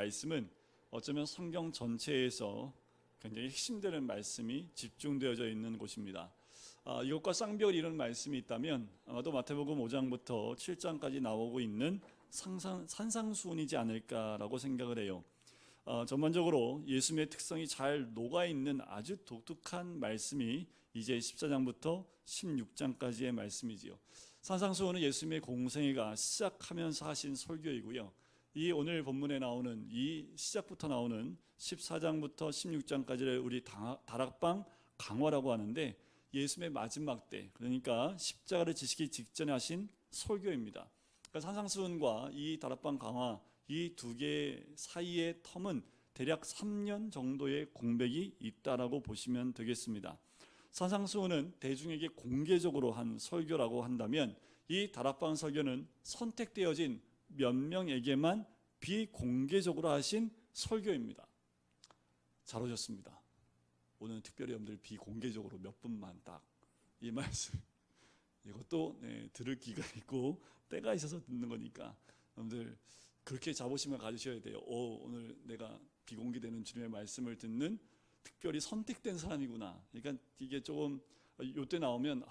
말씀은 어쩌면 성경 전체에서 굉장히 핵심되는 말씀이 집중되어져 있는 곳입니다. 이것과 쌍벽을 이루는 말씀이 있다면 아마도 마태복음 5장부터 7장까지 나오고 있는 산상수훈이지 않을까라고 생각을 해요. 전반적으로 예수님의 특성이 잘 녹아있는 아주 독특한 말씀이 이제 14장부터 16장까지의 말씀이지요. 산상수훈은 예수님의 공생애가 시작하면서 하신 설교이고요. 이 오늘 본문에 나오는 이 시작부터 나오는 14장부터 16장까지를 우리 다락방 강화라고 하는데 예수님의 마지막 때, 그러니까 십자가를 지시기 직전에 하신 설교입니다. 그러니까 산상수훈과 이 다락방 강화 이 두 개 사이의 텀은 대략 3년 정도의 공백이 있다라고 보시면 되겠습니다. 산상수훈은 대중에게 공개적으로 한 설교라고 한다면 이 다락방 설교는 선택되어진 몇 명에게만 비공개적으로 하신 설교입니다. 잘 오셨습니다. 오늘 특별히 여러분들 비공개적으로 몇 분만 딱 이 말씀 이것도 들을 기가 있고 때가 있어서 듣는 거니까 여러분들 그렇게 자부심을 가지셔야 돼요. 오늘 내가 비공개되는 주님의 말씀을 듣는 특별히 선택된 사람이구나. 그러니까 이게 조금 요때 나오면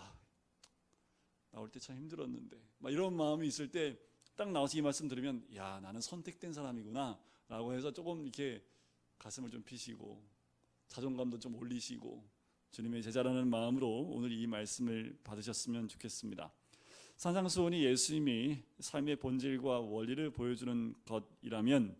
나올 때 참 힘들었는데 막 이런 마음이 있을 때 딱 나와서 이 말씀 들으면 야 나는 선택된 사람이구나 라고 해서 조금 이렇게 가슴을 좀 피시고 자존감도 좀 올리시고 주님의 제자라는 마음으로 오늘 이 말씀을 받으셨으면 좋겠습니다. 산상수훈이 예수님이 삶의 본질과 원리를 보여주는 것이라면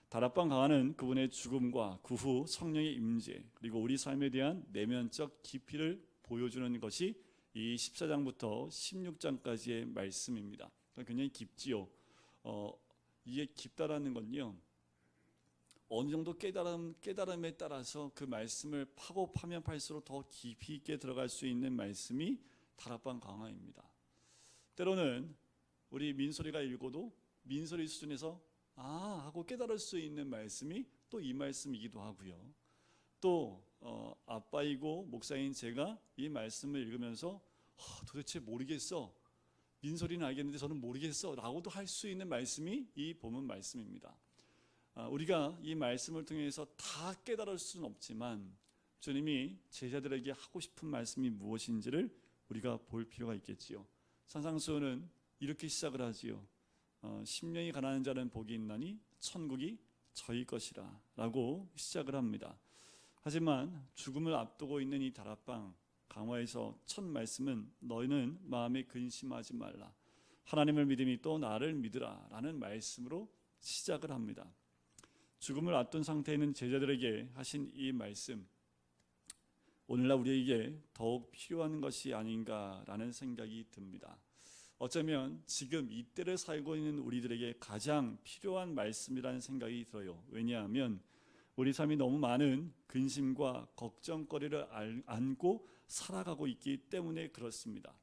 다락방 강화는 그분의 죽음과 그 후 성령의 임재 그리고 우리 삶에 대한 내면적 깊이를 보여주는 것이 이 14장부터 16장까지의 말씀입니다. 굉장히 깊지요. 이게 깊다라는 건요. 어느 정도 깨달음에 따라서 그 말씀을 파고 파면 팔수록 더 깊이 있게 들어갈 수 있는 말씀이 다락방 강화입니다. 때로는 우리 민소리가 읽어도 민소리 수준에서 하고 깨달을 수 있는 말씀이 또 이 말씀이기도 하고요. 또 아빠이고 목사인 제가 이 말씀을 읽으면서 도대체 모르겠어. 민소리는 알겠는데 저는 모르겠어 라고도 할 수 있는 말씀이 이 본문 말씀입니다. 우리가 이 말씀을 통해서 다 깨달을 수는 없지만 주님이 제자들에게 하고 싶은 말씀이 무엇인지를 우리가 볼 필요가 있겠지요. 산상수훈은 이렇게 시작을 하지요. 심령이 가난한 자는 복이 있나니 천국이 저희 것이라 라고 시작을 합니다. 하지만 죽음을 앞두고 있는 이 다락방 강화에서 첫 말씀은 너희는 마음에 근심하지 말라 하나님을 믿음이 또 나를 믿으라 라는 말씀으로 시작을 합니다. 죽음을 앞둔 상태에 있는 제자들에게 하신 이 말씀 오늘날 우리에게 더욱 필요한 것이 아닌가라는 생각이 듭니다. 어쩌면 지금 이때를 살고 있는 우리들에게 가장 필요한 말씀이라는 생각이 들어요. 왜냐하면 우리 삶이 너무 많은 근심과 걱정거리를 안고 살아가고 있기 때문에 그렇습니다.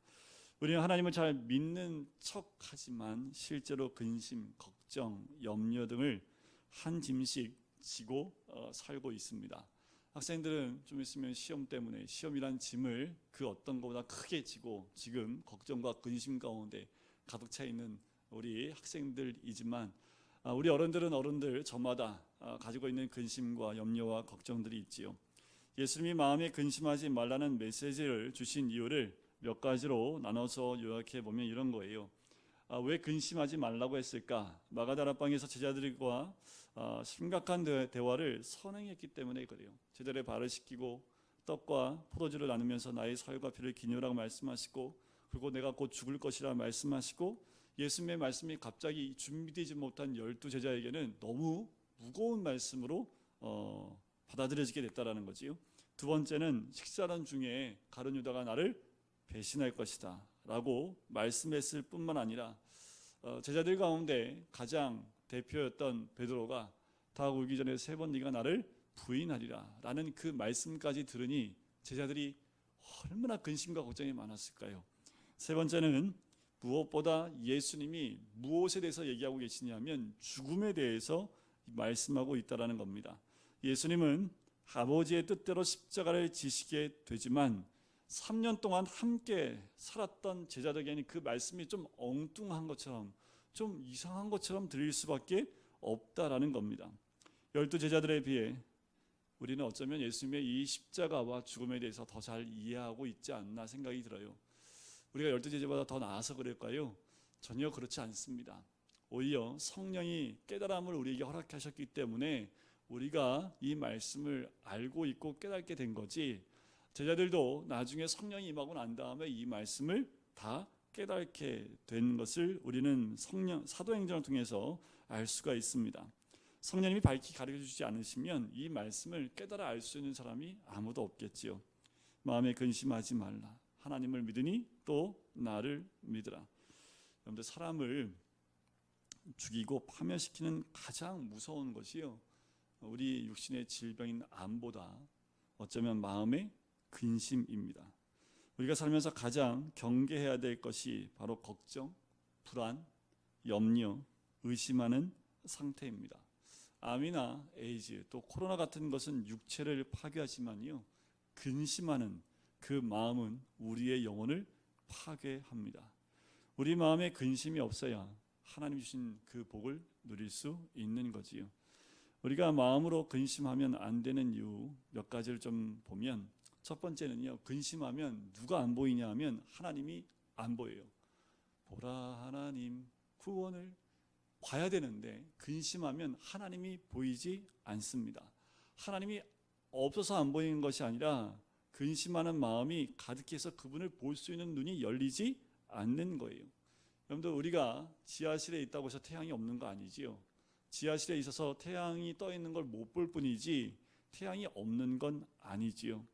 우리는 하나님을 잘 믿는 척하지만 실제로 근심, 걱정, 염려 등을 한 짐씩 지고 살고 있습니다. 학생들은 좀 있으면 시험 때문에 시험이란 짐을 그 어떤 것보다 크게 지고 지금 걱정과 근심 가운데 가득 차 있는 우리 학생들이지만 우리 어른들은 저마다 가지고 있는 근심과 염려와 걱정들이 있지요. 예수님이 마음에 근심하지 말라는 메시지를 주신 이유를 몇 가지로 나눠서 요약해 보면 이런 거예요. 왜 근심하지 말라고 했을까? 마가다락방에서 제자들과 심각한 대화를 선행했기 때문에 그래요. 제자들의 발을 씻기고 떡과 포도주를 나누면서 나의 살과 피를 기념하라고 말씀하시고 그리고 내가 곧 죽을 것이라 말씀하시고 예수님의 말씀이 갑자기 준비되지 못한 12제자에게는 너무 무거운 말씀으로 받아들여지게 됐다라는 거지요. 두 번째는 식사하는 중에 가룟 유다가 나를 배신할 것이다 라고 말씀했을 뿐만 아니라 제자들 가운데 가장 대표였던 베드로가 다 울기 전에 3번 네가 나를 부인하리라 라는 그 말씀까지 들으니 제자들이 얼마나 근심과 걱정이 많았을까요? 세 번째는 무엇보다 예수님이 무엇에 대해서 얘기하고 계시냐면 죽음에 대해서 말씀하고 있다는 겁니다. 예수님은 아버지의 뜻대로 십자가를 지시게 되지만 3년 동안 함께 살았던 제자들에게는 그 말씀이 좀 엉뚱한 것처럼 좀 이상한 것처럼 들릴 수밖에 없다라는 겁니다. 열두 제자들에 비해 우리는 어쩌면 예수님의 이 십자가와 죽음에 대해서 더 잘 이해하고 있지 않나 생각이 들어요. 우리가 열두 제자보다 더 나아서 그럴까요? 전혀 그렇지 않습니다. 오히려 성령이 깨달음을 우리에게 허락하셨기 때문에 우리가 이 말씀을 알고 있고 깨닫게 된 거지, 제자들도 나중에 성령이 임하고 난 다음에 이 말씀을 다 깨닫게 된 것을 우리는 사도행전을 통해서 알 수가 있습니다. 성령님이 밝히 가르쳐주지 않으시면 이 말씀을 깨달아 알 수 있는 사람이 아무도 없겠지요. 마음에 근심하지 말라. 하나님을 믿으니 또 나를 믿으라. 여러분들, 사람을 죽이고 파멸시키는 가장 무서운 것이요, 우리 육신의 질병인 암보다 어쩌면 마음의 근심입니다. 우리가 살면서 가장 경계해야 될 것이 바로 걱정, 불안, 염려, 의심하는 상태입니다. 암이나 에이즈, 또 코로나 같은 것은 육체를 파괴하지만요, 근심하는 그 마음은 우리의 영혼을 파괴합니다. 우리 마음에 근심이 없어야 하나님 주신 그 복을 누릴 수 있는 거지요. 우리가 마음으로 근심하면 안 되는 이유 몇 가지를 좀 보면, 첫 번째는요, 근심하면 누가 안 보이냐 하면 하나님이 안 보여요. 보라 하나님 구원을 봐야 되는데 근심하면 하나님이 보이지 않습니다. 하나님이 없어서 안 보이는 것이 아니라 근심하는 마음이 가득해서 그분을 볼 수 있는 눈이 열리지 않는 거예요. 여러분들, 우리가 지하실에 있다고 해서 태양이 없는 거 아니지요. 지하실에 있어서 태양이 떠 있는 걸 못 볼 뿐이지 태양이 없는 건 아니지요.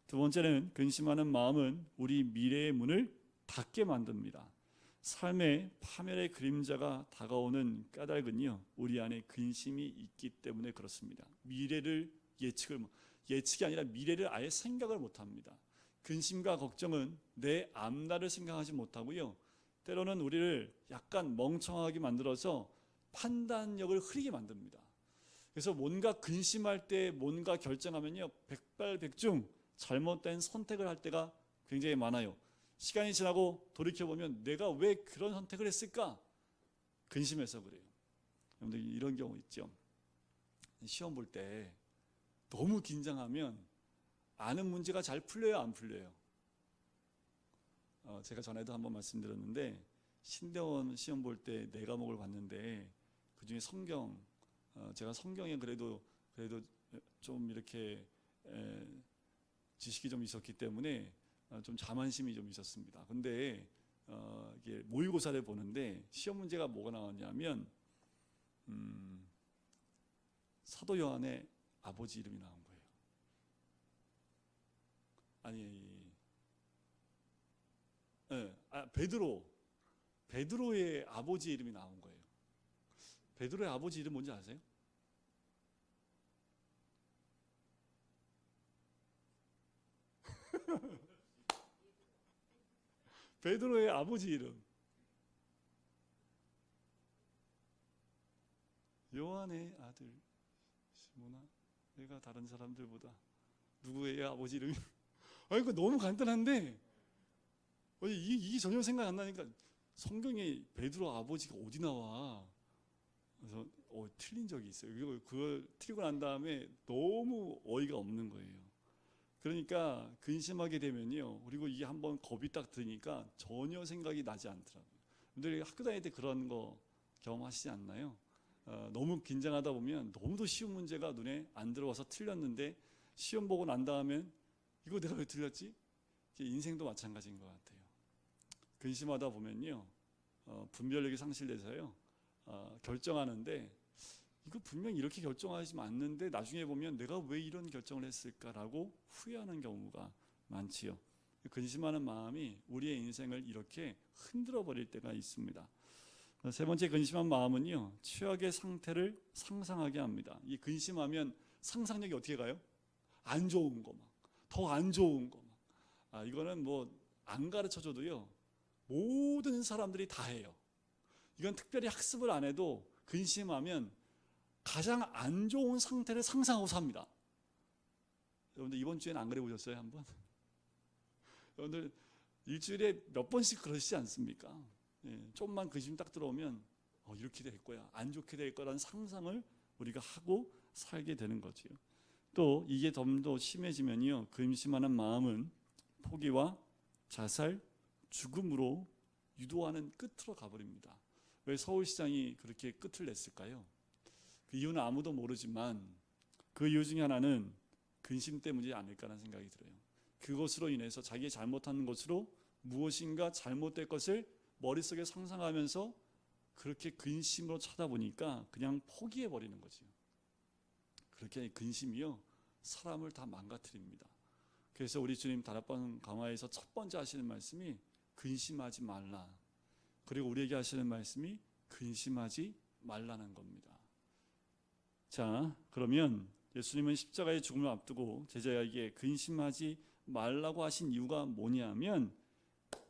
두 번째는, 근심하는 마음은 우리 미래의 문을 닫게 만듭니다. 삶의 파멸의 그림자가 다가오는 까닭은요, 우리 안에 근심이 있기 때문에 그렇습니다. 미래를 예측이 아니라 미래를 아예 생각을 못합니다. 근심과 걱정은 내 앞날을 생각하지 못하고요, 때로는 우리를 약간 멍청하게 만들어서 판단력을 흐리게 만듭니다. 그래서 뭔가 근심할 때, 뭔가 결정하면요, 백발백중 잘못된 선택을 할 때가 굉장히 많아요. 시간이 지나고 돌이켜보면 내가 왜 그런 선택을 했을까? 근심해서 그래요. 여러분들, 이런 경우 있죠. 시험 볼 때 너무 긴장하면 아는 문제가 잘 풀려요, 안 풀려요? 제가 전에도 한번 말씀드렸는데, 신대원 시험 볼 때 네 과목을 봤는데 그중에 성경, 제가 성경에 그래도 좀 이렇게 지식이 좀 있었기 때문에 좀 자만심이 좀 있었습니다. 근데 이게 모의고사를 보는데 시험 문제가 뭐가 나왔냐면 사도 요한의 아버지 이름이 나온 거예요. 베드로의 아버지 이름이 나온 거예요. 베드로의 아버지 이름 뭔지 아세요? 베드로의 아버지 이름 요한의 아들 시몬아, 내가 다른 사람들보다 누구의 아버지 이름이 이거 너무 간단한데 이게 전혀 생각 안 나니까, 성경에 베드로 아버지가 어디 나와? 그래서 틀린 적이 있어요. 그걸 틀리고 난 다음에 너무 어이가 없는 거예요. 그러니까 근심하게 되면요, 그리고 이게 한번 겁이 딱 드니까 전혀 생각이 나지 않더라고요. 여러분들 학교 다닐 때 그런 거 경험하시지 않나요? 너무 긴장하다 보면 너무도 쉬운 문제가 눈에 안 들어와서 틀렸는데 시험 보고 난 다음엔 이거 내가 왜 틀렸지? 인생도 마찬가지인 것 같아요. 근심하다 보면요, 분별력이 상실돼서요, 결정하는데 이거 분명히 이렇게 결정하지 않는데 나중에 보면 내가 왜 이런 결정을 했을까라고 후회하는 경우가 많지요. 근심하는 마음이 우리의 인생을 이렇게 흔들어 버릴 때가 있습니다. 세 번째, 근심한 마음은요, 최악의 상태를 상상하게 합니다. 이 근심하면 상상력이 어떻게 가요? 안 좋은 거, 더 안 좋은 거. 이거는 뭐 안 가르쳐줘도요, 모든 사람들이 다 해요. 이건 특별히 학습을 안 해도 근심하면 가장 안 좋은 상태를 상상하고 삽니다. 여러분들, 이번 주에는 안 그래 보셨어요? 한번? 여러분들, 일주일에 몇 번씩 그러시지 않습니까? 좀만 근심 딱 들어오면 이렇게 될 거야, 안 좋게 될 거라는 상상을 우리가 하고 살게 되는 거지요. 또 이게 좀 더 심해지면요, 근심하는 마음은 포기와 자살, 죽음으로 유도하는 끝으로 가버립니다. 왜 서울시장이 그렇게 끝을 냈을까요? 그 이유는 아무도 모르지만 그 이유 중에 하나는 근심 때문이지 않을까라는 생각이 들어요. 그것으로 인해서 자기의 잘못한 것으로 무엇인가 잘못될 것을 머릿속에 상상하면서 그렇게 근심으로 쳐다보니까 그냥 포기해버리는 거죠. 그렇게 근심이요, 사람을 다 망가뜨립니다. 그래서 우리 주님 다락방 강화에서 첫 번째 하시는 말씀이 근심하지 말라. 그리고 우리에게 하시는 말씀이 근심하지 말라는 겁니다. 자, 그러면 예수님은 십자가의 죽음을 앞두고 제자에게 근심하지 말라고 하신 이유가 뭐냐면,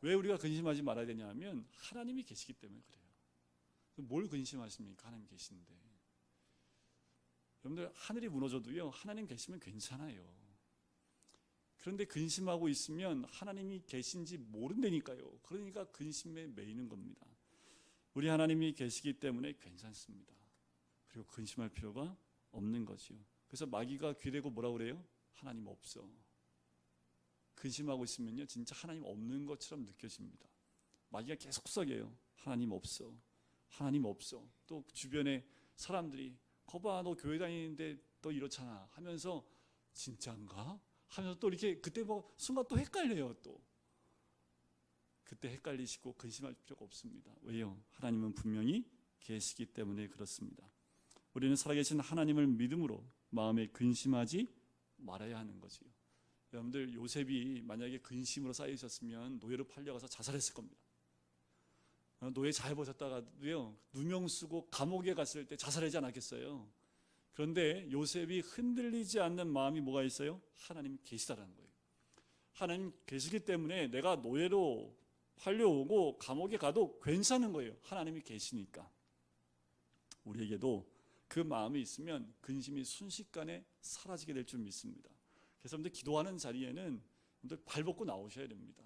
왜 우리가 근심하지 말아야 되냐면 하나님이 계시기 때문에 그래요. 뭘 근심하십니까? 하나님 계신데. 여러분들, 하늘이 무너져도요, 하나님 계시면 괜찮아요. 그런데 근심하고 있으면 하나님이 계신지 모른다니까요. 그러니까 근심에 매이는 겁니다. 우리 하나님이 계시기 때문에 괜찮습니다. 그리고 근심할 필요가 없는 거지요. 그래서 마귀가 귀대고 뭐라고 그래요? 하나님 없어. 근심하고 있으면요, 진짜 하나님 없는 것처럼 느껴집니다. 마귀가 계속 속삭여요. 하나님 없어. 하나님 없어. 또 주변에 사람들이 거봐, 너 교회 다니는데 또 이렇잖아 하면서 진짜인가? 하면서 또 이렇게 그때 뭐 순간 또 헷갈려요. 또 그때 헷갈리시고 근심할 필요가 없습니다. 왜요? 하나님은 분명히 계시기 때문에 그렇습니다. 우리는 살아계신 하나님을 믿음으로 마음에 근심하지 말아야 하는 거지요. 여러분들, 요셉이 만약에 근심으로 쌓여 있었으면 노예로 팔려가서 자살했을 겁니다. 노예 잘 버셨다가도요, 누명 쓰고 감옥에 갔을 때 자살하지 않았겠어요? 그런데 요셉이 흔들리지 않는 마음이 뭐가 있어요? 하나님 계시다라는 거예요. 하나님 계시기 때문에 내가 노예로 팔려오고 감옥에 가도 괜찮은 거예요. 하나님이 계시니까. 우리에게도 그 마음이 있으면 근심이 순식간에 사라지게 될 줄 믿습니다. 그래서 여러분들, 기도하는 자리에는 여러분들 발벗고 나오셔야 됩니다.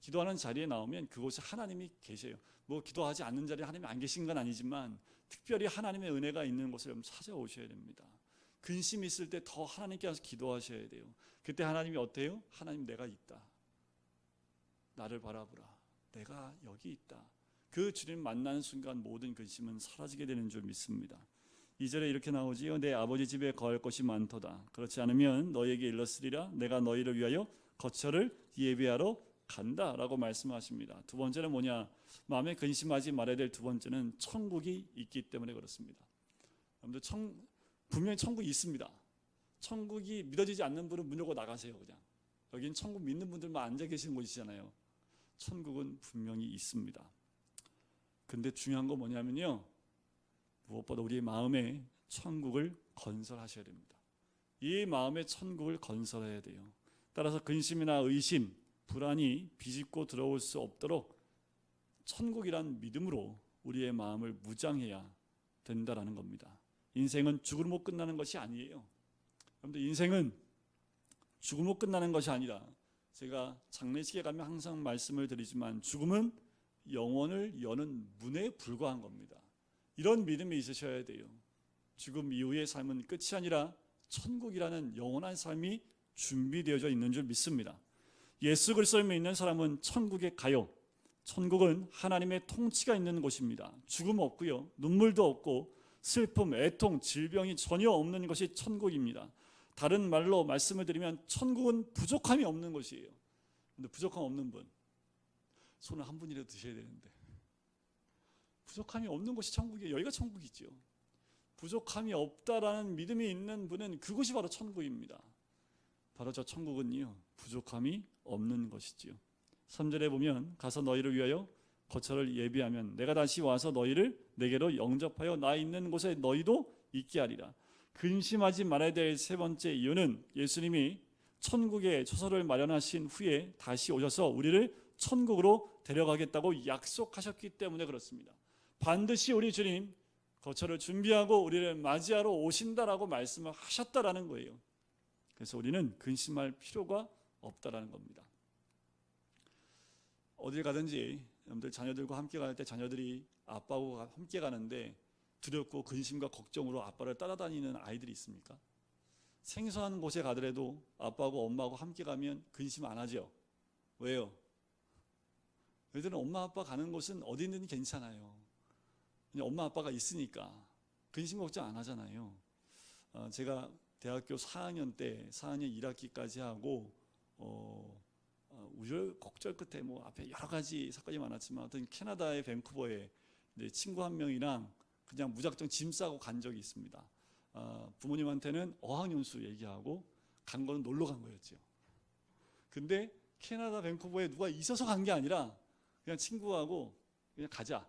기도하는 자리에 나오면 그곳에 하나님이 계세요. 뭐 기도하지 않는 자리에 하나님이 안 계신 건 아니지만 특별히 하나님의 은혜가 있는 곳을 여러분 찾아오셔야 됩니다. 근심이 있을 때 더 하나님께 와서 기도하셔야 돼요. 그때 하나님이 어때요? 하나님, 내가 있다. 나를 바라보라. 내가 여기 있다. 그 주님 만나는 순간 모든 근심은 사라지게 되는 줄 믿습니다. 2절에 이렇게 나오지요. 내 아버지 집에 거할 것이 많도다. 그렇지 않으면 너에게 일렀으리라. 내가 너희를 위하여 거처를 예비하러 간다라고 말씀하십니다. 두 번째는 뭐냐? 마음에 근심하지 말아야 될 두 번째는 천국이 있기 때문에 그렇습니다. 여러분들, 분명히 천국이 있습니다. 천국이 믿어지지 않는 분은 문 열고 나가세요. 그냥 여긴 천국 믿는 분들만 앉아 계시는 곳이잖아요. 천국은 분명히 있습니다. 근데 중요한 건 뭐냐면요, 무엇보다 우리의 마음에 천국을 건설하셔야 됩니다. 이 마음에 천국을 건설해야 돼요. 따라서 근심이나 의심, 불안이 비집고 들어올 수 없도록 천국이란 믿음으로 우리의 마음을 무장해야 된다라는 겁니다. 인생은 죽음으로 끝나는 것이 아니에요. 여러분들, 인생은 죽음으로 끝나는 것이 아니라, 제가 장례식에 가면 항상 말씀을 드리지만 죽음은 영혼을 여는 문에 불과한 겁니다. 이런 믿음이 있으셔야 돼요. 죽음 이후의 삶은 끝이 아니라 천국이라는 영원한 삶이 준비되어져 있는 줄 믿습니다. 예수 그리스도를 믿는 사람은 천국에 가요. 천국은 하나님의 통치가 있는 곳입니다. 죽음 없고요, 눈물도 없고 슬픔, 애통, 질병이 전혀 없는 것이 천국입니다. 다른 말로 말씀을 드리면 천국은 부족함이 없는 곳이에요. 근데 부족함 없는 분, 손을 한 분이라도 드셔야 되는데, 부족함이 없는 곳이 천국이에요. 여기가 천국이죠. 부족함이 없다라는 믿음이 있는 분은 그곳이 바로 천국입니다. 바로 저 천국은요, 부족함이 없는 것이지요. 3절에 보면 가서 너희를 위하여 거처를 예비하면 내가 다시 와서 너희를 내게로 영접하여 나 있는 곳에 너희도 있게 하리라. 근심하지 말아야 될 세 번째 이유는 예수님이 천국에 처소를 마련하신 후에 다시 오셔서 우리를 천국으로 데려가겠다고 약속하셨기 때문에 그렇습니다. 반드시 우리 주님 거처를 준비하고 우리를 맞이하러 오신다라고 말씀을 하셨다라는 거예요. 그래서 우리는 근심할 필요가 없다라는 겁니다. 어딜 가든지 여러분들, 자녀들과 함께 갈 때 자녀들이 아빠하고 함께 가는데 두렵고 근심과 걱정으로 아빠를 따라다니는 아이들이 있습니까? 생소한 곳에 가더라도 아빠하고 엄마하고 함께 가면 근심 안 하죠. 왜요? 얘들은 엄마 아빠 가는 곳은 어디든 괜찮아요. 그냥 엄마 아빠가 있으니까 근심 걱정 안 하잖아요. 제가 대학교 4학년 때 4학년 1학기까지 하고 우여곡절 끝에 뭐 앞에 여러 가지 사건이 많았지만 어떤 캐나다의 밴쿠버에 친구 한 명이랑 그냥 무작정 짐 싸고 간 적이 있습니다. 부모님한테는 어학연수 얘기하고 간 거는 놀러 간 거였죠. 근데 캐나다 밴쿠버에 누가 있어서 간 게 아니라 그냥 친구하고 그냥 가자.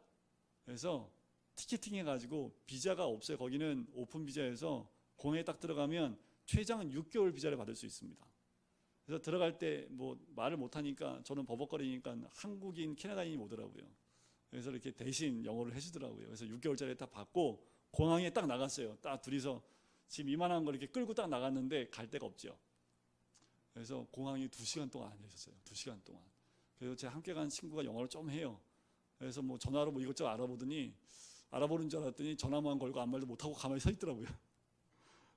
그래서 티켓팅 해가지고 비자가 없어요. 거기는 오픈 비자에서 공항에 딱 들어가면 최장 6개월 비자를 받을 수 있습니다. 그래서 들어갈 때 뭐 말을 못하니까 저는 버벅거리니까 한국인 캐나다인이 오더라고요. 그래서 이렇게 대신 영어를 해주더라고요. 그래서 6개월짜리 딱 받고 공항에 딱 나갔어요. 딱 둘이서 지금 이만한 걸 이렇게 끌고 딱 나갔는데 갈 데가 없죠. 그래서 공항에 2시간 동안 앉아 있었어요. 2시간 동안. 그래서 제 함께 간 친구가 영어를 좀 해요. 그래서 뭐 전화로 뭐 이것저것 알아보는 줄 알았더니 전화만 걸고 아무 말도 못하고 가만히 서 있더라고요.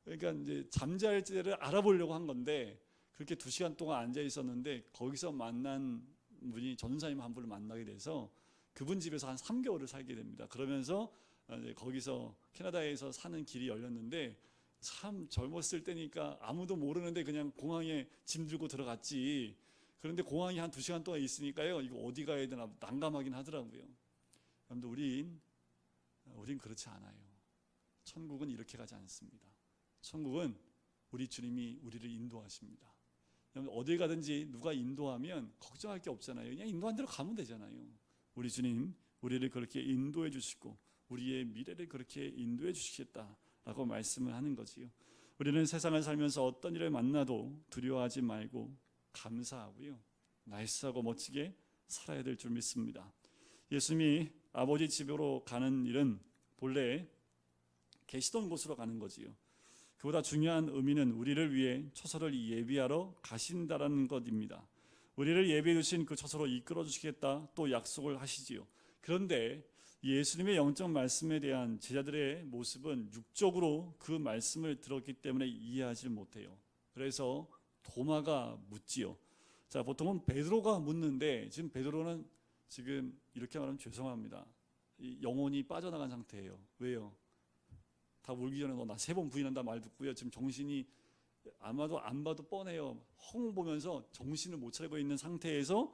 그러니까 이제 잠잘 때를 알아보려고 한 건데 그렇게 2시간 동안 앉아 있었는데 거기서 만난 분이 전사님 한 분을 만나게 돼서 그분 집에서 한 3개월을 살게 됩니다. 그러면서 이제 거기서 캐나다에서 사는 길이 열렸는데 참 젊었을 때니까 아무도 모르는데 그냥 공항에 짐 들고 들어갔지. 그런데 공항이 한 2시간 동안 있으니까요. 이거 어디 가야 되나 난감하긴 하더라고요. 그런데 우린 그렇지 않아요. 천국은 이렇게 가지 않습니다. 천국은 우리 주님이 우리를 인도하십니다. 어딜 가든지 누가 인도하면 걱정할 게 없잖아요. 그냥 인도한 대로 가면 되잖아요. 우리 주님 우리를 그렇게 인도해 주시고 우리의 미래를 그렇게 인도해 주시겠다라고 말씀을 하는 거지요. 우리는 세상을 살면서 어떤 일을 만나도 두려워하지 말고 감사하고요. 나이스하고 멋지게 살아야 될 줄 믿습니다. 예수님이 아버지 집으로 가는 일은 본래 계시던 곳으로 가는 거지요. 그보다 중요한 의미는 우리를 위해 처소를 예비하러 가신다라는 것입니다. 우리를 예비해 주신 그 처소로 이끌어 주시겠다 또 약속을 하시지요. 그런데 예수님의 영적 말씀에 대한 제자들의 모습은 육적으로 그 말씀을 들었기 때문에 이해하지 못해요. 그래서 도마가 묻지요. 자, 보통은 베드로가 묻는데 지금 베드로는 지금 이렇게 말하면 죄송합니다. 영혼이 빠져나간 상태예요. 왜요? 다 울기 전에 너 나 3번 부인한다 말 듣고요. 지금 정신이 아마도 안 봐도 뻔해요. 헝 보면서 정신을 못 차리고 있는 상태에서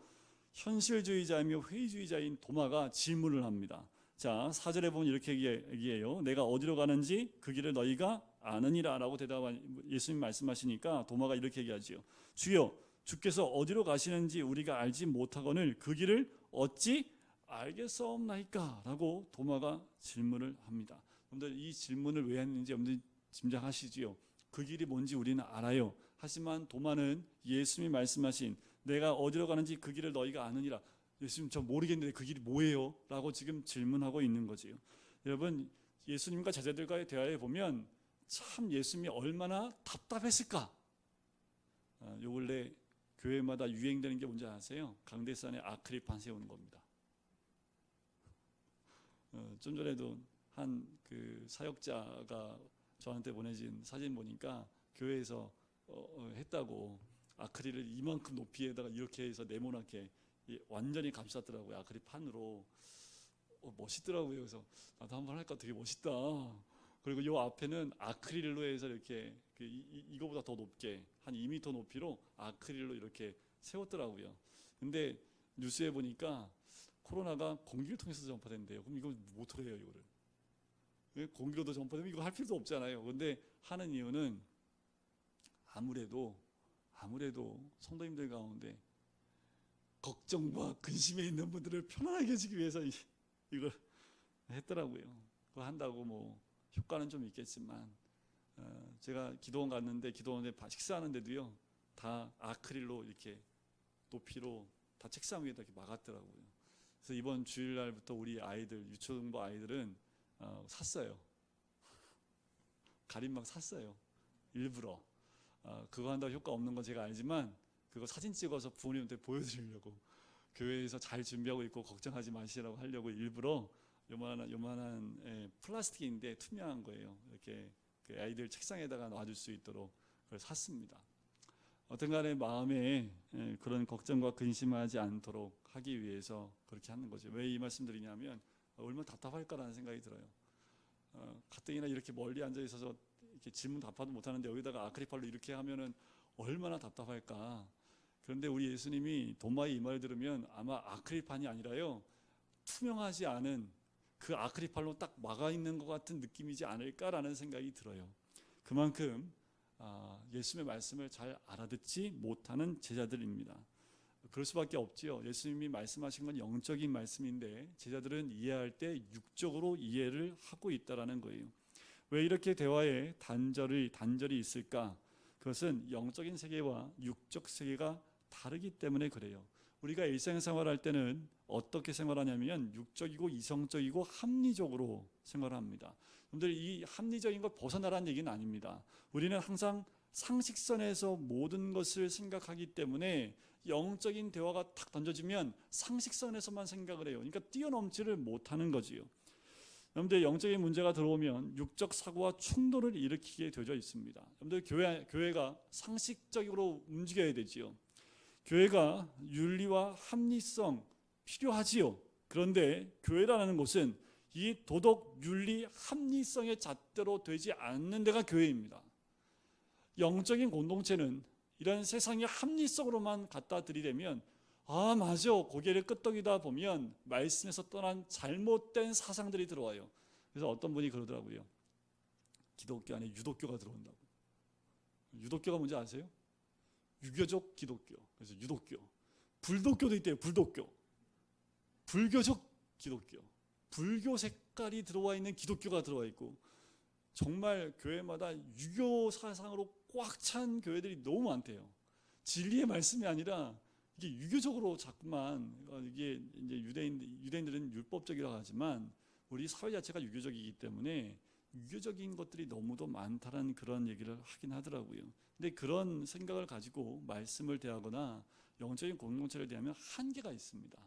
현실주의자이며 회의주의자인 도마가 질문을 합니다. 자, 4절에 보면 이렇게 얘기해요. 내가 어디로 가는지 그 길을 너희가 아느니라 라고 대답한 예수님 말씀하시니까 도마가 이렇게 얘기하지요. 주여, 주께서 어디로 가시는지 우리가 알지 못하거늘 그 길을 어찌 알겠사옵나이까? 라고 도마가 질문을 합니다. 여러분들 이 질문을 왜 했는지 여러분들 짐작하시지요. 그 길이 뭔지 우리는 알아요. 하지만 도마는 예수님이 말씀하신 내가 어디로 가는지 그 길을 너희가 아느니라. 예수님 저 모르겠는데 그 길이 뭐예요? 라고 지금 질문하고 있는 거지요. 여러분 예수님과 제자들과의 대화에 보면 참 예수님이 얼마나 답답했을까. 요 근래 교회마다 유행되는 게 뭔지 아세요? 강대산에 아크릴판 세우는 겁니다. 좀 전에도 한 그 사역자가 저한테 보내진 사진 보니까 교회에서 했다고 아크릴을 이만큼 높이에다가 이렇게 해서 네모나게 완전히 감쌌더라고요. 아크릴판으로. 멋있더라고요. 그래서 나도 한번 할까 되게 멋있다. 그리고 요 앞에는 아크릴로 해서 이렇게 이거보다 더 높게 한 2m 높이로 아크릴로 이렇게 세웠더라고요. 근데 뉴스에 보니까 코로나가 공기를 통해서 전파된대요. 그럼 이거 못 해요, 이거를. 공기로도 전파되면 이거 할 필요도 없잖아요. 근데 하는 이유는 아무래도 성도님들 가운데 걱정과 근심에 있는 분들을 편안하게 해주기 위해서 이걸 했더라고요. 그거 한다고 뭐 효과는 좀 있겠지만 제가 기도원 갔는데 기도원에 식사하는데도요 다 아크릴로 이렇게 높이로 다 책상 위에다 이렇게 막았더라고요. 그래서 이번 주일날부터 우리 아이들 유초등부 아이들은 샀어요. 가림막 샀어요. 일부러. 그거 한다고 효과 없는 건 제가 알지만 그거 사진 찍어서 부모님한테 보여드리려고 교회에서 잘 준비하고 있고 걱정하지 마시라고 하려고 일부러 요만한 플라스틱인데 투명한 거예요. 이렇게 그 아이들 책상에다가 놔줄 수 있도록 그걸 샀습니다. 어떤 간에 마음에 그런 걱정과 근심하지 않도록 하기 위해서 그렇게 하는 거죠. 왜 이 말씀 드리냐면 얼마나 답답할까라는 생각이 들어요. 가뜩이나 이렇게 멀리 앉아 있어서 이렇게 질문 답하도 못하는데 여기다가 아크릴팔로 이렇게 하면은 얼마나 답답할까. 그런데 우리 예수님이 도마의 이 말 들으면 아마 아크릴판이 아니라요, 투명하지 않은 그 아크릴팔로 딱 막아 있는 것 같은 느낌이지 않을까라는 생각이 들어요. 그만큼 예수님의 말씀을 잘 알아듣지 못하는 제자들입니다. 그럴 수밖에 없지요. 예수님이 말씀하신 건 영적인 말씀인데 제자들은 이해할 때 육적으로 이해를 하고 있다라는 거예요. 왜 이렇게 대화에 단절이 있을까? 그것은 영적인 세계와 육적 세계가 다르기 때문에 그래요. 우리가 일상생활할 때는 어떻게 생활하냐면 육적이고 이성적이고 합리적으로 생활합니다. 여러분들, 이 합리적인 걸 벗어나라는 얘기는 아닙니다. 우리는 항상 상식선에서 모든 것을 생각하기 때문에 영적인 대화가 탁 던져지면 상식선에서만 생각을 해요. 그러니까 뛰어넘지를 못하는 거지요. 여러분들, 영적인 문제가 들어오면 육적 사고와 충돌을 일으키게 되어 있습니다. 여러분들, 교회가 상식적으로 움직여야 되지요. 교회가 윤리와 합리성 필요하지요. 그런데 교회라는 곳은 이 도덕, 윤리, 합리성의 잣대로 되지 않는 데가 교회입니다. 영적인 공동체는 이런 세상의 합리성으로만 갖다 들이대면 맞아, 고개를 끄덕이다 보면 말씀에서 떠난 잘못된 사상들이 들어와요. 그래서 어떤 분이 그러더라고요. 기독교 안에 유독교가 들어온다고. 유독교가 뭔지 아세요? 유교적 기독교. 그래서 유독교. 불독교도 있대요. 불독교. 불교적 기독교. 불교 색깔이 들어와 있는 기독교가 들어와 있고, 정말 교회마다 유교 사상으로 꽉 찬 교회들이 너무 많대요. 진리의 말씀이 아니라 이게 유교적으로 자꾸만, 이게 이제 유대인들은 율법적이라고 하지만 우리 사회 자체가 유교적이기 때문에 유교적인 것들이 너무도 많다라는 그런 얘기를 하긴 하더라고요. 근데 그런 생각을 가지고 말씀을 대하거나 영적인 공동체를 대하면 한계가 있습니다.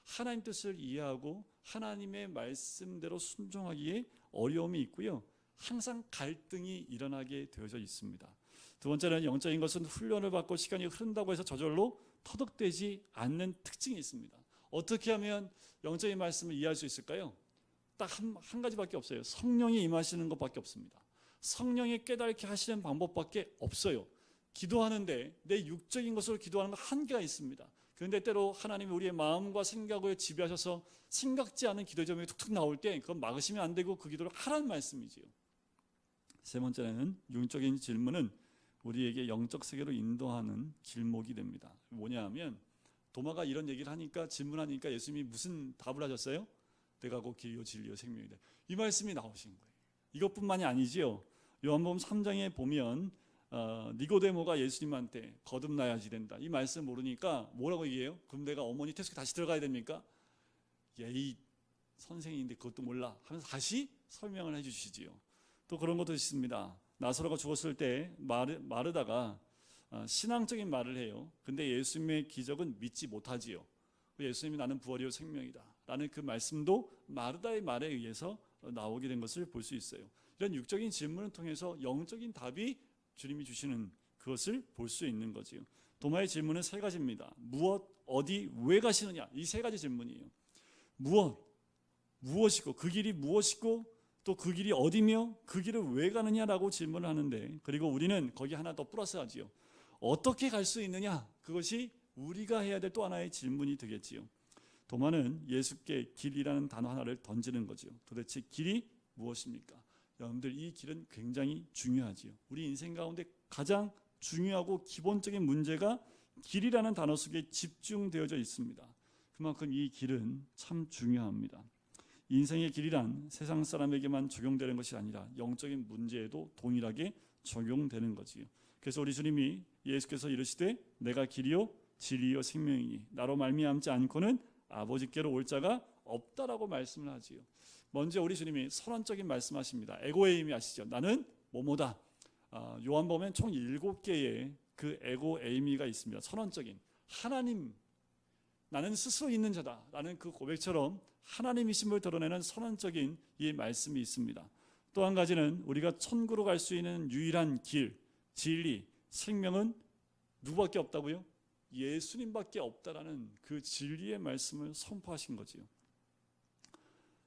하나님 뜻을 이해하고 하나님의 말씀대로 순종하기에 어려움이 있고요. 항상 갈등이 일어나게 되어져 있습니다. 두 번째는 영적인 것은 훈련을 받고 시간이 흐른다고 해서 저절로 터득되지 않는 특징이 있습니다. 어떻게 하면 영적인 말씀을 이해할 수 있을까요? 딱 한 가지밖에 없어요. 성령이 임하시는 것밖에 없습니다. 성령이 깨닫게 하시는 방법밖에 없어요. 기도하는데 내 육적인 것으로 기도하는 건 한계가 있습니다. 그런데 때로 하나님이 우리의 마음과 생각을 지배하셔서 생각지 않은 기도 제목이 툭툭 나올 때 그건 막으시면 안 되고 그 기도를 하라는 말씀이지요. 세 번째는 영적인 질문은 우리에게 영적 세계로 인도하는 길목이 됩니다. 뭐냐 하면 도마가 이런 얘기를 하니까, 질문하니까 예수님이 무슨 답을 하셨어요? 내가 곧 길이요 진리요 생명이다. 이 말씀이 나오신 거예요. 이것뿐만이 아니지요. 요한복음 3장에 보면 니고데모가 예수님한테 거듭나야지 된다, 이 말씀 모르니까 뭐라고 얘기해요? 그럼 내가 어머니 태숙에 다시 들어가야 됩니까? 이 선생인데 그것도 몰라 하면서 다시 설명을 해주시지요. 또 그런 것도 있습니다. 나사로가 죽었을 때 마르다가 신앙적인 말을 해요. 근데 예수님의 기적은 믿지 못하지요. 예수님이 나는 부활이요 생명이다 라는 그 말씀도 마르다의 말에 의해서 나오게 된 것을 볼 수 있어요. 이런 육적인 질문을 통해서 영적인 답이 주님이 주시는 그것을 볼 수 있는 거지요. 도마의 질문은 세 가지입니다. 무엇, 어디, 왜 가시느냐, 이 세 가지 질문이에요. 무엇이고, 그 길이 무엇이고, 또 그 길이 어디며 그 길을 왜 가느냐라고 질문을 하는데, 그리고 우리는 거기 하나 더 플러스하지요. 어떻게 갈 수 있느냐, 그것이 우리가 해야 될 또 하나의 질문이 되겠지요. 도마는 예수께 길이라는 단어 하나를 던지는 거죠. 도대체 길이 무엇입니까? 여러분들, 이 길은 굉장히 중요하지요. 우리 인생 가운데 가장 중요하고 기본적인 문제가 길이라는 단어 속에 집중되어져 있습니다. 그만큼 이 길은 참 중요합니다. 인생의 길이란 세상 사람에게만 적용되는 것이 아니라 영적인 문제에도 동일하게 적용되는 거지요. 그래서 우리 주님이, 예수께서 이르시되 내가 길이요 진리요 생명이니 나로 말미암지 않고는 아버지께로 올 자가 없다라고 말씀을 하지요. 먼저 우리 주님이 선언적인 말씀하십니다. 에고에임이 아시죠? 나는 뭐뭐다. 요한복음엔 총 7개의 그 에고에이미가 있습니다. 선언적인, 하나님, 나는 스스로 있는 자다 라는 그 고백처럼 하나님이심을 드러내는 선언적인 이 말씀이 있습니다. 또 한 가지는 우리가 천국으로 갈 수 있는 유일한 길, 진리, 생명은 누구밖에 없다고요? 예수님밖에 없다라는 그 진리의 말씀을 선포하신 거지요.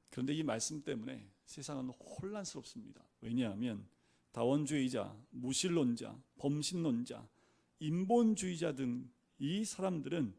그런데 이 말씀 때문에 세상은 혼란스럽습니다. 왜냐하면 다원주의자, 무신론자, 범신론자, 인본주의자 등 이 사람들은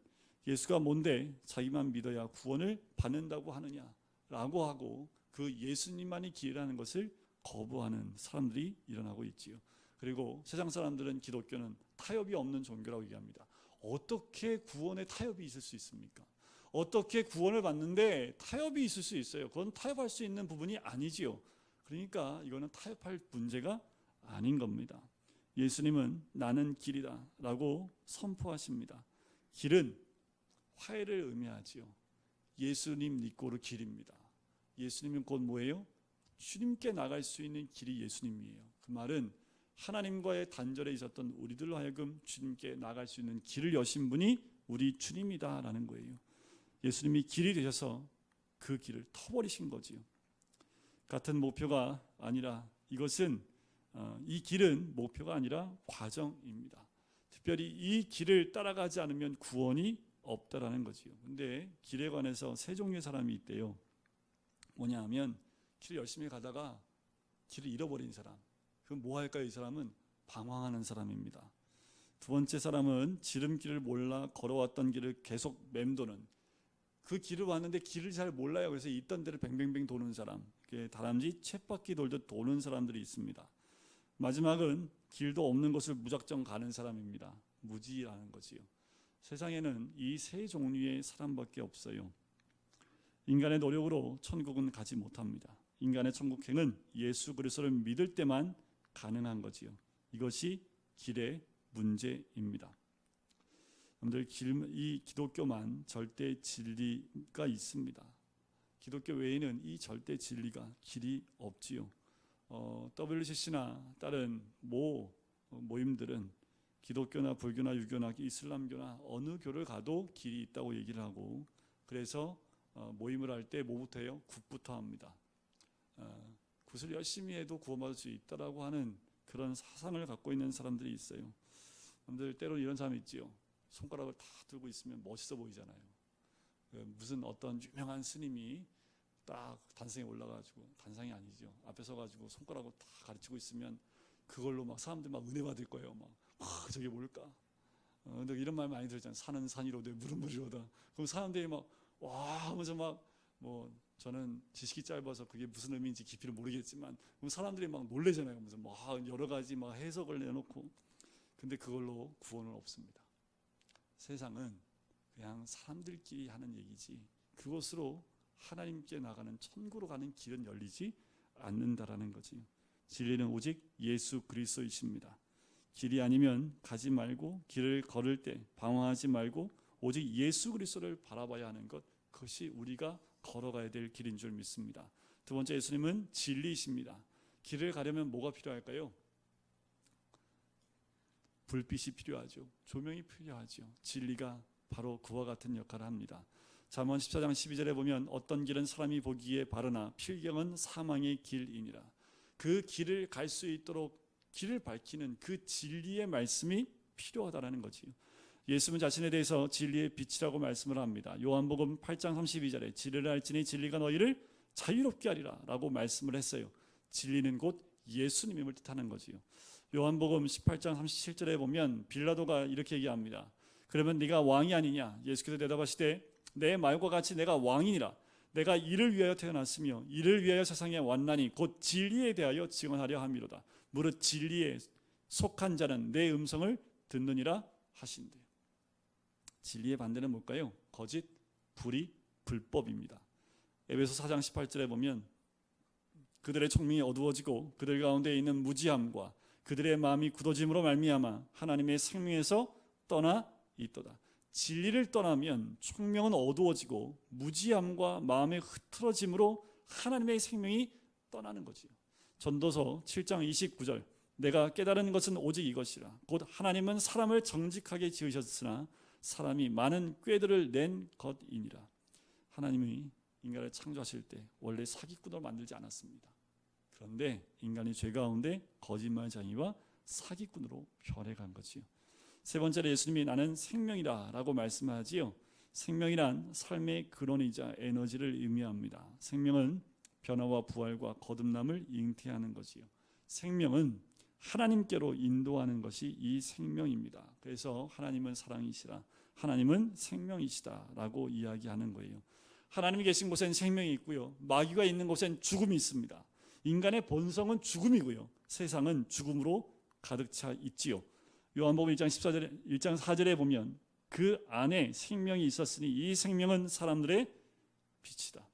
예수가 뭔데 자기만 믿어야 구원을 받는다고 하느냐라고 하고 그 예수님만이 길이라는 것을 거부하는 사람들이 일어나고 있지요. 그리고 세상 사람들은 기독교는 타협이 없는 종교라고 얘기합니다. 어떻게 구원에 타협이 있을 수 있습니까? 어떻게 구원을 받는데 타협이 있을 수 있어요? 그건 타협할 수 있는 부분이 아니지요. 그러니까 이거는 타협할 문제가 아닌 겁니다. 예수님은 나는 길이다 라고 선포하십니다. 길은 화해를 의미하지요. 예수님 니꼬르 길입니다. 예수님은 곧 뭐예요? 주님께 나갈 수 있는 길이 예수님이에요. 그 말은 하나님과의 단절에 있었던 우리들로 하여금 주님께 나갈 수 있는 길을 여신 분이 우리 주님이다 라는 거예요. 예수님이 길이 되셔서 그 길을 터버리신 거지요. 같은 목표가 아니라 이것은 이 길은 목표가 아니라 과정입니다. 특별히 이 길을 따라가지 않으면 구원이 없다라는 거지요. 근데 길에 관해서 세 종류의 사람이 있대요. 뭐냐 하면 길을 열심히 가다가 길을 잃어버린 사람. 그럼 뭐 할까요? 이 사람은 방황하는 사람입니다. 두 번째 사람은 지름길을 몰라 걸어왔던 길을 계속 맴도는, 그 길을 왔는데 길을 잘 몰라요. 그래서 있던 데를 뱅뱅뱅 도는 사람, 다람쥐 쳇바퀴 돌듯 도는 사람들이 있습니다. 마지막은 길도 없는 곳을 무작정 가는 사람입니다. 무지라는 거지요. 세상에는 이 세 종류의 사람밖에 없어요. 인간의 노력으로 천국은 가지 못합니다. 인간의 천국행은 예수 그리스도를 믿을 때만 가능한 거지요. 이것이 길의 문제입니다. 여러분들, 이 기독교만 절대 진리가 있습니다. 기독교 외에는 이 절대 진리가 길이 없지요. WCC나 다른 모임들은 기독교나 불교나 유교나 이슬람교나 어느 교를 가도 길이 있다고 얘기를 하고, 그래서 모임을 할 때 뭐부터 해요? 굿부터 합니다. 굿을 열심히 해도 구원받을 수 있다라고 하는 그런 사상을 갖고 있는 사람들이 있어요. 여러분들, 때로 이런 사람이 있지요. 손가락을 다 들고 있으면 멋있어 보이잖아요. 무슨 어떤 유명한 스님이 딱 단상에 올라가지고, 단상이 아니죠, 앞에 서가지고 손가락을 다 가르치고 있으면 그걸로 막 사람들 막 은혜 받을 거예요. 막 저게 뭘까? 근데 이런 말 많이 들었잖아요. 산은 산이로되 물은 물이로다. 그럼 사람들이 막 와 하면서 막, 저는 지식이 짧아서 그게 무슨 의미인지 깊이를 모르겠지만, 그럼 사람들이 막 놀래잖아요. 무슨 여러 가지 막 해석을 내놓고. 근데 그걸로 구원은 없습니다. 세상은 그냥 사람들끼리 하는 얘기지, 그것으로 하나님께 나가는 천국으로 가는 길은 열리지 않는다라는 거지. 진리는 오직 예수 그리스도이십니다. 길이 아니면 가지 말고, 길을 걸을 때 방황하지 말고 오직 예수 그리스도를 바라봐야 하는 것, 그것이 우리가 걸어가야 될 길인 줄 믿습니다. 두 번째, 예수님은 진리이십니다. 길을 가려면 뭐가 필요할까요? 불빛이 필요하죠. 조명이 필요하죠. 진리가 바로 그와 같은 역할을 합니다. 잠언 14장 12절에 보면 어떤 길은 사람이 보기에 바르나 필경은 사망의 길이니라. 그 길을 갈 수 있도록 길을 밝히는 그 진리의 말씀이 필요하다라는 거지요. 예수는 자신에 대해서 진리의 빛이라고 말씀을 합니다. 요한복음 8장 32절에 진리를 알지니 진리가 너희를 자유롭게 하리라 라고 말씀을 했어요. 진리는 곧 예수님임을 뜻하는 거지요. 요한복음 18장 37절에 보면 빌라도가 이렇게 얘기합니다. 그러면 네가 왕이 아니냐? 예수께서 대답하시되 내 말과 같이 내가 왕이니라. 내가 이를 위하여 태어났으며 이를 위하여 세상에 왔나니 곧 진리에 대하여 증언하려 함이로다. 무릇 진리에 속한 자는 내 음성을 듣느니라 하신대. 진리의 반대는 뭘까요? 거짓, 불의, 불법입니다. 에베소 4장 18절에 보면 그들의 총명이 어두워지고 그들 가운데 있는 무지함과 그들의 마음이 굳어짐으로 말미암아 하나님의 생명에서 떠나 있도다. 진리를 떠나면 총명은 어두워지고 무지함과 마음의 흐트러짐으로 하나님의 생명이 떠나는 거지요. 전도서 7장 29절, 내가 깨달은 것은 오직 이것이라. 곧 하나님은 사람을 정직하게 지으셨으나 사람이 많은 꾀들을 낸 것이니라. 하나님이 인간을 창조하실 때 원래 사기꾼으로 만들지 않았습니다. 그런데 인간이 죄 가운데 거짓말쟁이와 사기꾼으로 변해간 거지요. 세 번째로 예수님이 나는 생명이라 라고 말씀하지요. 생명이란 삶의 근원이자 에너지를 의미합니다. 생명은 변화와 부활과 거듭남을 잉태하는 거지요. 생명은 하나님께로 인도하는 것이 이 생명입니다. 그래서 하나님은 사랑이시라, 하나님은 생명이시다 라고 이야기하는 거예요. 하나님이 계신 곳엔 생명이 있고요, 마귀가 있는 곳엔 죽음이 있습니다. 인간의 본성은 죽음이고요, 세상은 죽음으로 가득 차 있지요. 요한복음 1장 4절에 보면 그 안에 생명이 있었으니 이 생명은 사람들의 빛이다.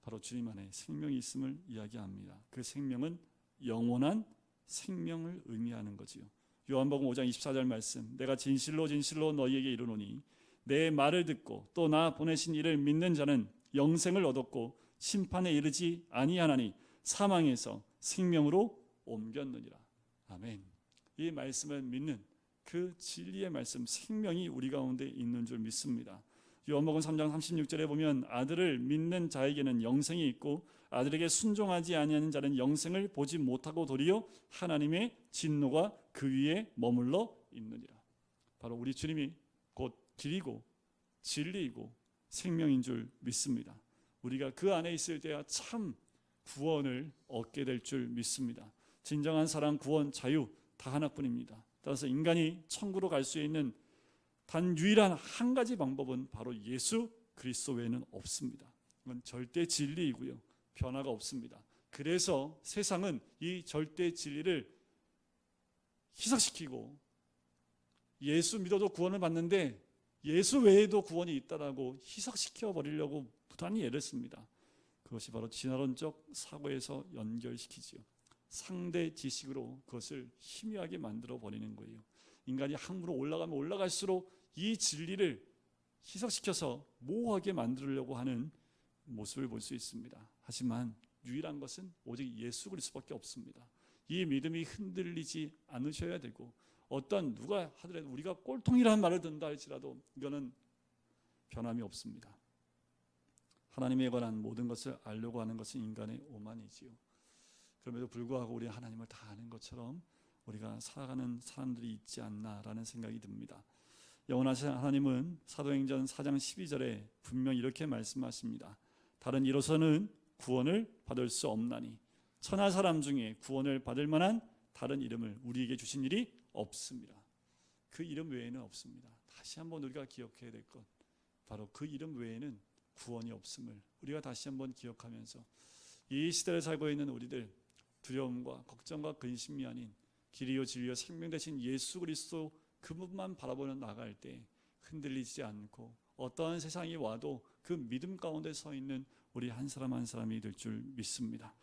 바로 주님 안에 생명이 있음을 이야기합니다. 그 생명은 영원한 생명을 의미하는 거지요. 요한복음 5장 24절 말씀, 내가 진실로 진실로 너희에게 이르노니 내 말을 듣고 또 나 보내신 이를 믿는 자는 영생을 얻었고 심판에 이르지 아니하나니 사망에서 생명으로 옮겼느니라. 아멘. 이 말씀을 믿는 그 진리의 말씀, 생명이 우리 가운데 있는 줄 믿습니다. 요한복음 3장 36절에 보면 아들을 믿는 자에게는 영생이 있고 아들에게 순종하지 아니하는 자는 영생을 보지 못하고 도리어 하나님의 진노가 그 위에 머물러 있느니라. 바로 우리 주님이 곧 길이고 진리이고 생명인 줄 믿습니다. 우리가 그 안에 있을 때야 참 구원을 얻게 될 줄 믿습니다. 진정한 사랑, 구원, 자유 다 하나뿐입니다. 따라서 인간이 천국으로 갈 수 있는 단 유일한 한 가지 방법은 바로 예수 그리스도 외에는 없습니다. 이건 절대 진리이고요, 변화가 없습니다. 그래서 세상은 이 절대 진리를 희석시키고 예수 믿어도 구원을 받는데 예수 외에도 구원이 있다라고 희석시켜 버리려고 부단히 애를 씁니다. 그것이 바로 진화론적 사고에서 연결시키지요. 상대 지식으로 그것을 희미하게 만들어 버리는 거예요. 인간이 항구로 올라가면 올라갈수록 이 진리를 희석시켜서 모호하게 만들려고 하는 모습을 볼 수 있습니다. 하지만 유일한 것은 오직 예수 그리스도밖에 없습니다. 이 믿음이 흔들리지 않으셔야 되고, 어떤 누가 하더라도 우리가 꼴통이라는 말을 듣는다 할지라도 이거는 변함이 없습니다. 하나님에 관한 모든 것을 알려고 하는 것은 인간의 오만이지요. 그럼에도 불구하고 우리 하나님을 다 아는 것처럼 우리가 살아가는 사람들이 있지 않나라는 생각이 듭니다. 영원하신 하나님은 사도행전 4장 12절에 분명히 이렇게 말씀하십니다. 다른 이로서는 구원을 받을 수 없나니 천하 사람 중에 구원을 받을 만한 다른 이름을 우리에게 주신 일이 없습니다. 그 이름 외에는 없습니다. 다시 한번 우리가 기억해야 될 것, 바로 그 이름 외에는 구원이 없음을 우리가 다시 한번 기억하면서 이 시대를 살고 있는 우리들, 두려움과 걱정과 근심이 아닌 길이요 진리요 생명 되신 예수 그리스도 그분만 바라보며 나갈 때 흔들리지 않고 어떠한 세상이 와도 그 믿음 가운데 서 있는 우리 한 사람 한 사람이 될 줄 믿습니다.